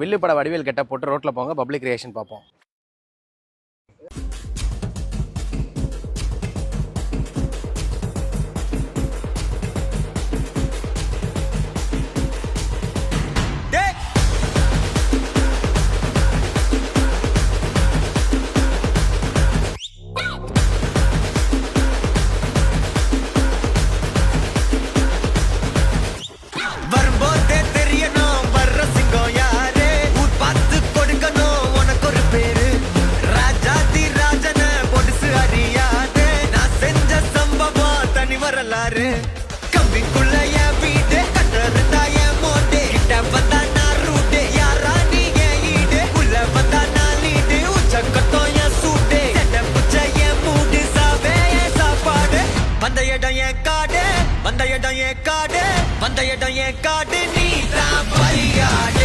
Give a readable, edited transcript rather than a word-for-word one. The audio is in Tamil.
வில்லு பட வடிவேல் கெட்ட போட்டு ரோட்டில் போங்க, பப்ளிக் ரியாக்ஷன் பார்ப்போம். கம்பிக்குள்ள என் வீடு கட்டறதா என் மோட்டே கிட்ட வந்தா நான் ரூட்டே யாரா நீ என் ஈடு உள்ள வந்தா நான் லீடு உச்சக்கட்டம் என் சூட்டே செட்ட புச்ச என் மூடு சாவே என் சாப்பாடு வந்த இடம் என் காடு வந்த இடம் என் காடு வந்த இடம் என் காடு நீ தான் பலியாடு